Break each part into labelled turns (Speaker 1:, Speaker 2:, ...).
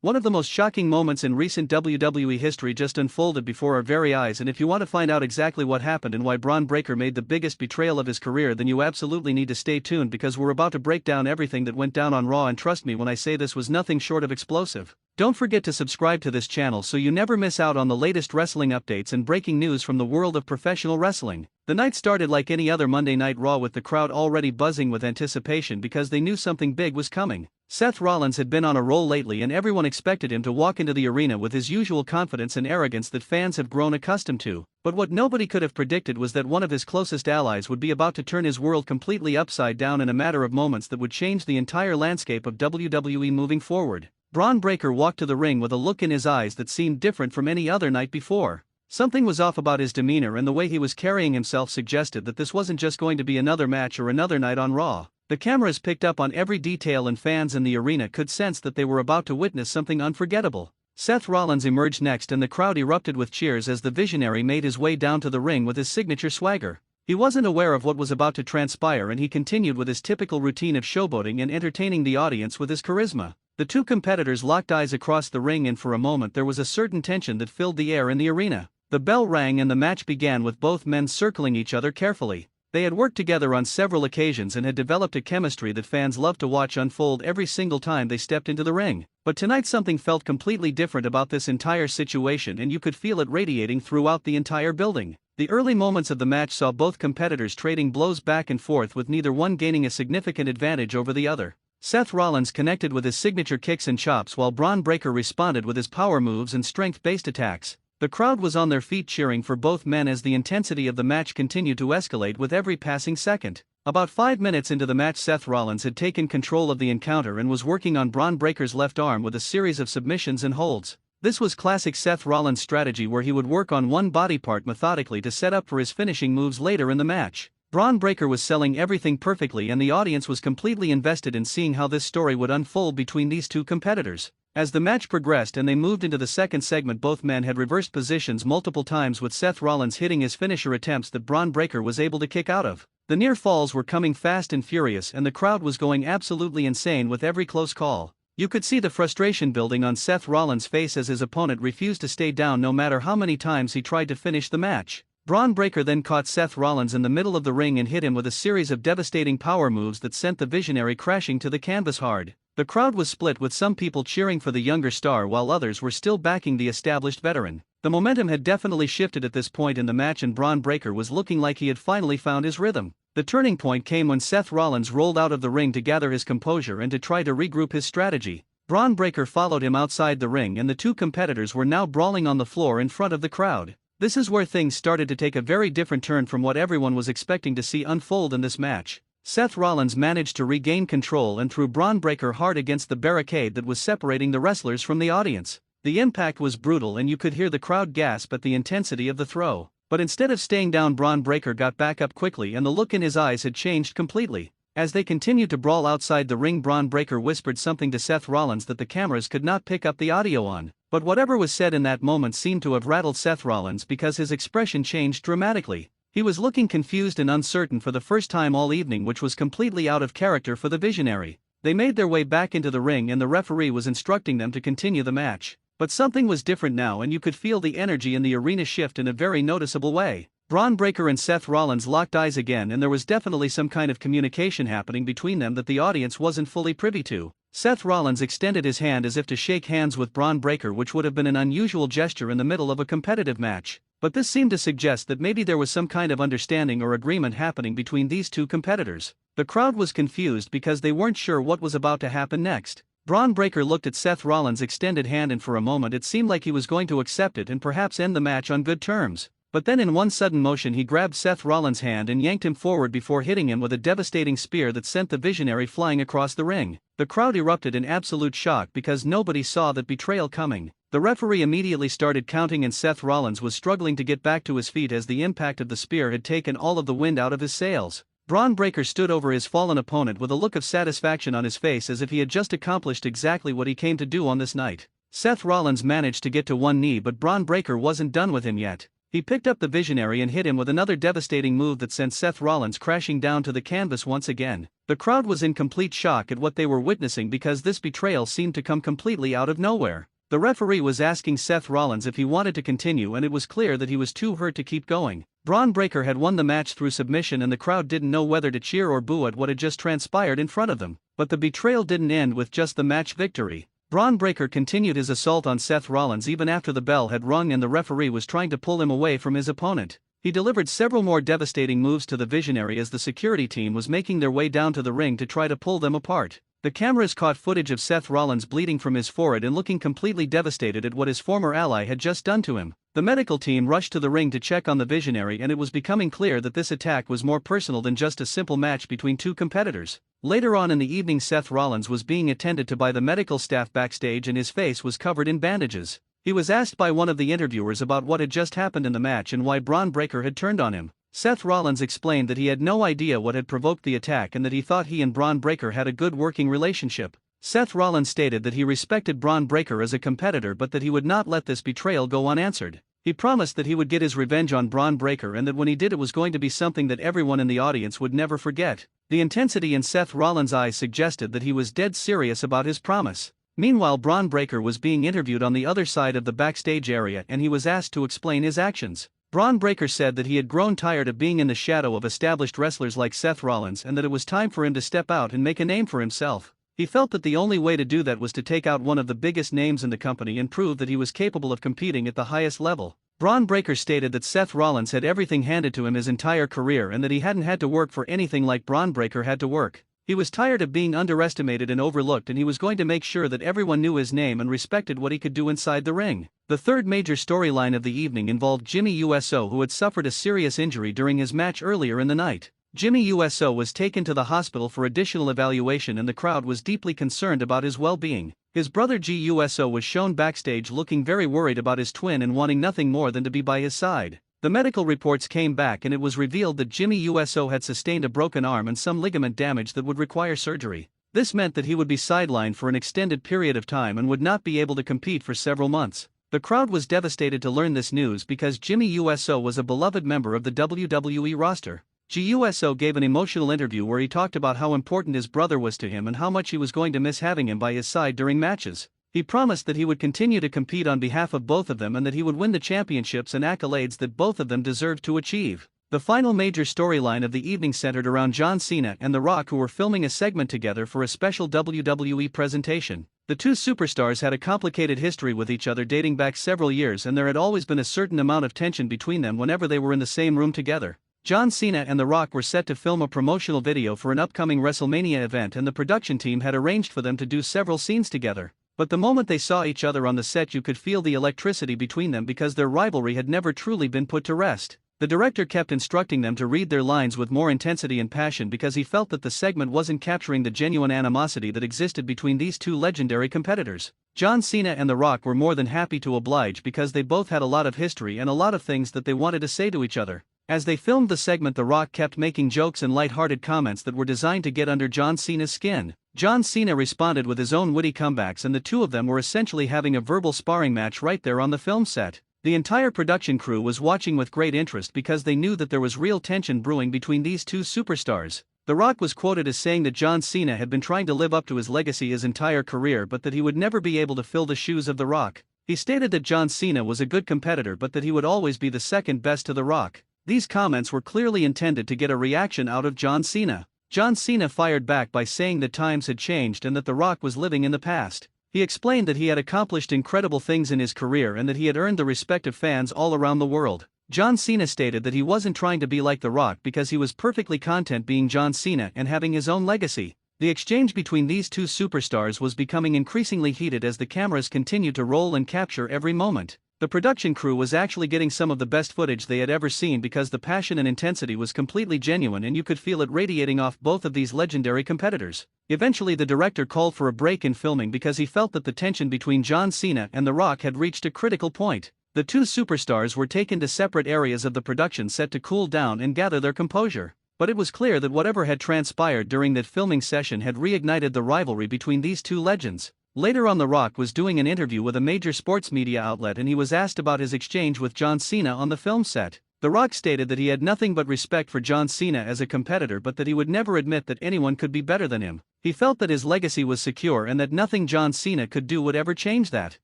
Speaker 1: One of the most shocking moments in recent WWE history just unfolded before our very eyes, and if you want to find out exactly what happened and why Bron Breakker made the biggest betrayal of his career, then you absolutely need to stay tuned, because we're about to break down everything that went down on Raw, and trust me when I say this was nothing short of explosive. Don't forget to subscribe to this channel so you never miss out on the latest wrestling updates and breaking news from the world of professional wrestling. The night started like any other Monday Night Raw, with the crowd already buzzing with anticipation because they knew something big was coming. Seth Rollins had been on a roll lately, and everyone expected him to walk into the arena with his usual confidence and arrogance that fans have grown accustomed to. But what nobody could have predicted was that one of his closest allies would be about to turn his world completely upside down in a matter of moments that would change the entire landscape of WWE moving forward. Bron Breakker walked to the ring with a look in his eyes that seemed different from any other night before. Something was off about his demeanor, and the way he was carrying himself suggested that this wasn't just going to be another match or another night on Raw. The cameras picked up on every detail, and fans in the arena could sense that they were about to witness something unforgettable. Seth Rollins emerged next, and the crowd erupted with cheers as the Visionary made his way down to the ring with his signature swagger. He wasn't aware of what was about to transpire, and he continued with his typical routine of showboating and entertaining the audience with his charisma. The two competitors locked eyes across the ring, and for a moment there was a certain tension that filled the air in the arena. The bell rang and the match began, with both men circling each other carefully. They had worked together on several occasions and had developed a chemistry that fans loved to watch unfold every single time they stepped into the ring. But tonight something felt completely different about this entire situation, and you could feel it radiating throughout the entire building. The early moments of the match saw both competitors trading blows back and forth, with neither one gaining a significant advantage over the other. Seth Rollins connected with his signature kicks and chops, while Bron Breakker responded with his power moves and strength-based attacks. The crowd was on their feet cheering for both men as the intensity of the match continued to escalate with every passing second. About 5 minutes into the match, Seth Rollins had taken control of the encounter and was working on Bron Breakker's left arm with a series of submissions and holds. This was classic Seth Rollins strategy, where he would work on one body part methodically to set up for his finishing moves later in the match. Bron Breakker was selling everything perfectly, and the audience was completely invested in seeing how this story would unfold between these two competitors. As the match progressed and they moved into the second segment, both men had reversed positions multiple times, with Seth Rollins hitting his finisher attempts that Bron Breakker was able to kick out of. The near falls were coming fast and furious, and the crowd was going absolutely insane with every close call. You could see the frustration building on Seth Rollins' face as his opponent refused to stay down no matter how many times he tried to finish the match. Bron Breakker then caught Seth Rollins in the middle of the ring and hit him with a series of devastating power moves that sent the Visionary crashing to the canvas hard. The crowd was split, with some people cheering for the younger star while others were still backing the established veteran. The momentum had definitely shifted at this point in the match, and Bron Breakker was looking like he had finally found his rhythm. The turning point came when Seth Rollins rolled out of the ring to gather his composure and to try to regroup his strategy. Bron Breakker followed him outside the ring, and the two competitors were now brawling on the floor in front of the crowd. This is where things started to take a very different turn from what everyone was expecting to see unfold in this match. Seth Rollins managed to regain control and threw Bron Breakker hard against the barricade that was separating the wrestlers from the audience. The impact was brutal, and you could hear the crowd gasp at the intensity of the throw. But instead of staying down, Bron Breakker got back up quickly, and the look in his eyes had changed completely. As they continued to brawl outside the ring, Bron Breakker whispered something to Seth Rollins that the cameras could not pick up the audio on. But whatever was said in that moment seemed to have rattled Seth Rollins, because his expression changed dramatically. He was looking confused and uncertain for the first time all evening, which was completely out of character for the Visionary. They made their way back into the ring, and the referee was instructing them to continue the match. But something was different now, and you could feel the energy in the arena shift in a very noticeable way. Bron Breakker and Seth Rollins locked eyes again, and there was definitely some kind of communication happening between them that the audience wasn't fully privy to. Seth Rollins extended his hand as if to shake hands with Bron Breakker, which would have been an unusual gesture in the middle of a competitive match. But this seemed to suggest that maybe there was some kind of understanding or agreement happening between these two competitors. The crowd was confused because they weren't sure what was about to happen next. Bron Breakker looked at Seth Rollins' extended hand, and for a moment it seemed like he was going to accept it and perhaps end the match on good terms. But then in one sudden motion he grabbed Seth Rollins' hand and yanked him forward before hitting him with a devastating spear that sent the Visionary flying across the ring. The crowd erupted in absolute shock because nobody saw that betrayal coming. The referee immediately started counting, and Seth Rollins was struggling to get back to his feet as the impact of the spear had taken all of the wind out of his sails. Bron Breakker stood over his fallen opponent with a look of satisfaction on his face, as if he had just accomplished exactly what he came to do on this night. Seth Rollins managed to get to one knee, but Bron Breakker wasn't done with him yet. He picked up the Visionary and hit him with another devastating move that sent Seth Rollins crashing down to the canvas once again. The crowd was in complete shock at what they were witnessing because this betrayal seemed to come completely out of nowhere. The referee was asking Seth Rollins if he wanted to continue, and it was clear that he was too hurt to keep going. Bron Breakker had won the match through submission, and the crowd didn't know whether to cheer or boo at what had just transpired in front of them. But the betrayal didn't end with just the match victory. Bron Breakker continued his assault on Seth Rollins even after the bell had rung and the referee was trying to pull him away from his opponent. He delivered several more devastating moves to the Visionary as the security team was making their way down to the ring to try to pull them apart. The cameras caught footage of Seth Rollins bleeding from his forehead and looking completely devastated at what his former ally had just done to him. The medical team rushed to the ring to check on the Visionary, and it was becoming clear that this attack was more personal than just a simple match between two competitors. Later on in the evening, Seth Rollins was being attended to by the medical staff backstage and his face was covered in bandages. He was asked by one of the interviewers about what had just happened in the match and why Bron Breakker had turned on him. Seth Rollins explained that he had no idea what had provoked the attack and that he thought he and Bron Breakker had a good working relationship. Seth Rollins stated that he respected Bron Breakker as a competitor but that he would not let this betrayal go unanswered. He promised that he would get his revenge on Bron Breakker and that when he did it was going to be something that everyone in the audience would never forget. The intensity in Seth Rollins' eyes suggested that he was dead serious about his promise. Meanwhile, Bron Breakker was being interviewed on the other side of the backstage area and he was asked to explain his actions. Bron Breakker said that he had grown tired of being in the shadow of established wrestlers like Seth Rollins and that it was time for him to step out and make a name for himself. He felt that the only way to do that was to take out one of the biggest names in the company and prove that he was capable of competing at the highest level. Bron Breakker stated that Seth Rollins had everything handed to him his entire career and that he hadn't had to work for anything like Bron Breakker had to work. He was tired of being underestimated and overlooked, and he was going to make sure that everyone knew his name and respected what he could do inside the ring. The third major storyline of the evening involved Jimmy USO, who had suffered a serious injury during his match earlier in the night. Jimmy USO was taken to the hospital for additional evaluation and the crowd was deeply concerned about his well-being. His brother GUSO was shown backstage looking very worried about his twin and wanting nothing more than to be by his side. The medical reports came back and it was revealed that Jimmy USO had sustained a broken arm and some ligament damage that would require surgery. This meant that he would be sidelined for an extended period of time and would not be able to compete for several months. The crowd was devastated to learn this news because Jimmy USO was a beloved member of the WWE roster. GUSO gave an emotional interview where he talked about how important his brother was to him and how much he was going to miss having him by his side during matches. He promised that he would continue to compete on behalf of both of them and that he would win the championships and accolades that both of them deserved to achieve. The final major storyline of the evening centered around John Cena and The Rock, who were filming a segment together for a special WWE presentation. The two superstars had a complicated history with each other dating back several years, and there had always been a certain amount of tension between them whenever they were in the same room together. John Cena and The Rock were set to film a promotional video for an upcoming WrestleMania event, and the production team had arranged for them to do several scenes together. But the moment they saw each other on the set, you could feel the electricity between them because their rivalry had never truly been put to rest. The director kept instructing them to read their lines with more intensity and passion because he felt that the segment wasn't capturing the genuine animosity that existed between these two legendary competitors. John Cena and The Rock were more than happy to oblige because they both had a lot of history and a lot of things that they wanted to say to each other. As they filmed the segment, The Rock kept making jokes and light-hearted comments that were designed to get under John Cena's skin. John Cena responded with his own witty comebacks, and the two of them were essentially having a verbal sparring match right there on the film set. The entire production crew was watching with great interest because they knew that there was real tension brewing between these two superstars. The Rock was quoted as saying that John Cena had been trying to live up to his legacy his entire career but that he would never be able to fill the shoes of The Rock. He stated that John Cena was a good competitor but that he would always be the second best to The Rock. These comments were clearly intended to get a reaction out of John Cena. John Cena fired back by saying that times had changed and that The Rock was living in the past. He explained that he had accomplished incredible things in his career and that he had earned the respect of fans all around the world. John Cena stated that he wasn't trying to be like The Rock because he was perfectly content being John Cena and having his own legacy. The exchange between these two superstars was becoming increasingly heated as the cameras continued to roll and capture every moment. The production crew was actually getting some of the best footage they had ever seen because the passion and intensity was completely genuine and you could feel it radiating off both of these legendary competitors. Eventually, the director called for a break in filming because he felt that the tension between John Cena and The Rock had reached a critical point. The two superstars were taken to separate areas of the production set to cool down and gather their composure. But it was clear that whatever had transpired during that filming session had reignited the rivalry between these two legends. Later on, The Rock was doing an interview with a major sports media outlet and he was asked about his exchange with John Cena on the film set. The Rock stated that he had nothing but respect for John Cena as a competitor but that he would never admit that anyone could be better than him. He felt that his legacy was secure and that nothing John Cena could do would ever change that.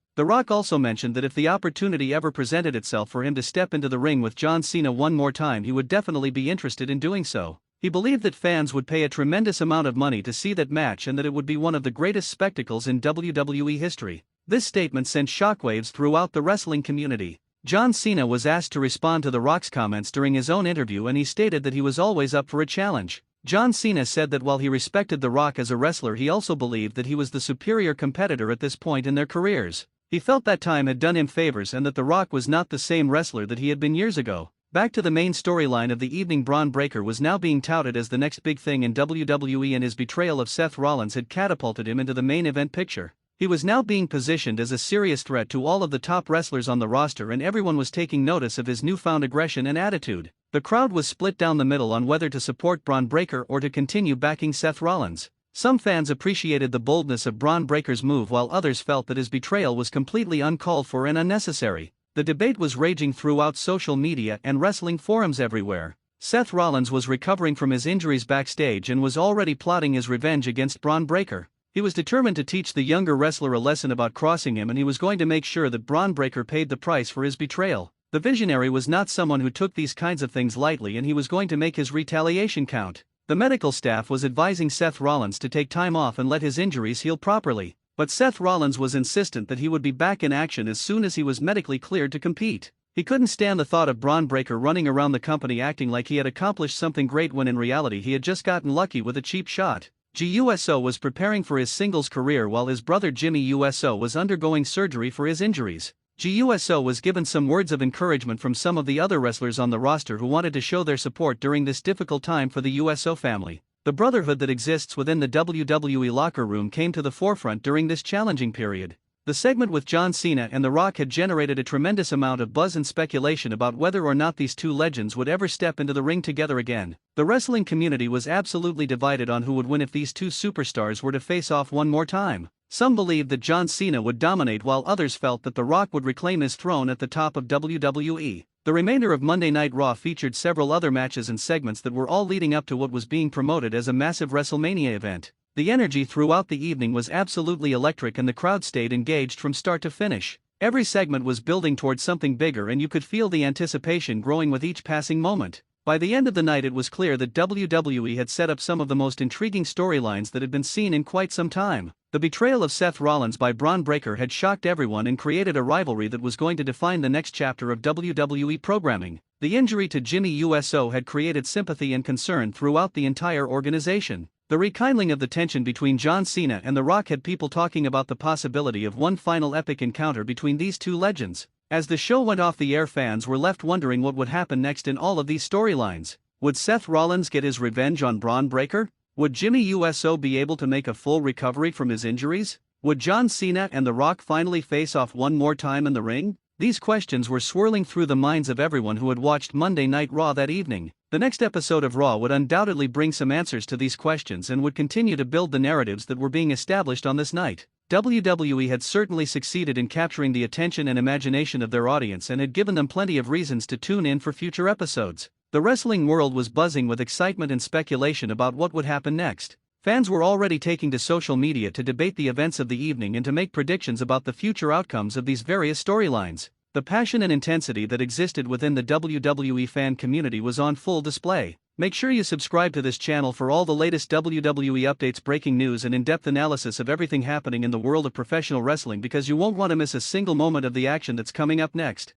Speaker 1: The Rock also mentioned that if the opportunity ever presented itself for him to step into the ring with John Cena one more time, he would definitely be interested in doing so. He believed that fans would pay a tremendous amount of money to see that match and that it would be one of the greatest spectacles in WWE history. This statement sent shockwaves throughout the wrestling community. John Cena was asked to respond to The Rock's comments during his own interview and he stated that he was always up for a challenge. John Cena said that while he respected The Rock as a wrestler, he also believed that he was the superior competitor at this point in their careers. He felt that time had done him favors and that The Rock was not the same wrestler that he had been years ago. Back to the main storyline of the evening, Bron Breakker was now being touted as the next big thing in WWE and his betrayal of Seth Rollins had catapulted him into the main event picture. He was now being positioned as a serious threat to all of the top wrestlers on the roster and everyone was taking notice of his newfound aggression and attitude. The crowd was split down the middle on whether to support Bron Breakker or to continue backing Seth Rollins. Some fans appreciated the boldness of Bron Breakker's move while others felt that his betrayal was completely uncalled for and unnecessary. The debate was raging throughout social media and wrestling forums everywhere. Seth Rollins was recovering from his injuries backstage and was already plotting his revenge against Bron Breakker. He was determined to teach the younger wrestler a lesson about crossing him and he was going to make sure that Bron Breakker paid the price for his betrayal. The visionary was not someone who took these kinds of things lightly and he was going to make his retaliation count. The medical staff was advising Seth Rollins to take time off and let his injuries heal properly. But Seth Rollins was insistent that he would be back in action as soon as he was medically cleared to compete. He couldn't stand the thought of Bron Breakker running around the company acting like he had accomplished something great when in reality he had just gotten lucky with a cheap shot. GUSO was preparing for his singles career while his brother Jimmy USO was undergoing surgery for his injuries. GUSO was given some words of encouragement from some of the other wrestlers on the roster who wanted to show their support during this difficult time for the USO family. The brotherhood that exists within the WWE locker room came to the forefront during this challenging period. The segment with John Cena and The Rock had generated a tremendous amount of buzz and speculation about whether or not these two legends would ever step into the ring together again. The wrestling community was absolutely divided on who would win if these two superstars were to face off one more time. Some believed that John Cena would dominate while others felt that The Rock would reclaim his throne at the top of WWE. The remainder of Monday Night Raw featured several other matches and segments that were all leading up to what was being promoted as a massive WrestleMania event. The energy throughout the evening was absolutely electric and the crowd stayed engaged from start to finish. Every segment was building towards something bigger and you could feel the anticipation growing with each passing moment. By the end of the night it was clear that WWE had set up some of the most intriguing storylines that had been seen in quite some time. The betrayal of Seth Rollins by Bron Breakker had shocked everyone and created a rivalry that was going to define the next chapter of WWE programming. The injury to Jimmy USO had created sympathy and concern throughout the entire organization. The rekindling of the tension between John Cena and The Rock had people talking about the possibility of one final epic encounter between these two legends. As the show went off the air, fans were left wondering what would happen next in all of these storylines. Would Seth Rollins get his revenge on Bron Breakker? Would Jimmy USO be able to make a full recovery from his injuries? Would John Cena and The Rock finally face off one more time in the ring? These questions were swirling through the minds of everyone who had watched Monday Night Raw that evening. The next episode of Raw would undoubtedly bring some answers to these questions and would continue to build the narratives that were being established on this night. WWE had certainly succeeded in capturing the attention and imagination of their audience and had given them plenty of reasons to tune in for future episodes. The wrestling world was buzzing with excitement and speculation about what would happen next. Fans were already taking to social media to debate the events of the evening and to make predictions about the future outcomes of these various storylines. The passion and intensity that existed within the WWE fan community was on full display. Make sure you subscribe to this channel for all the latest WWE updates, breaking news and in-depth analysis of everything happening in the world of professional wrestling, because you won't want to miss a single moment of the action that's coming up next.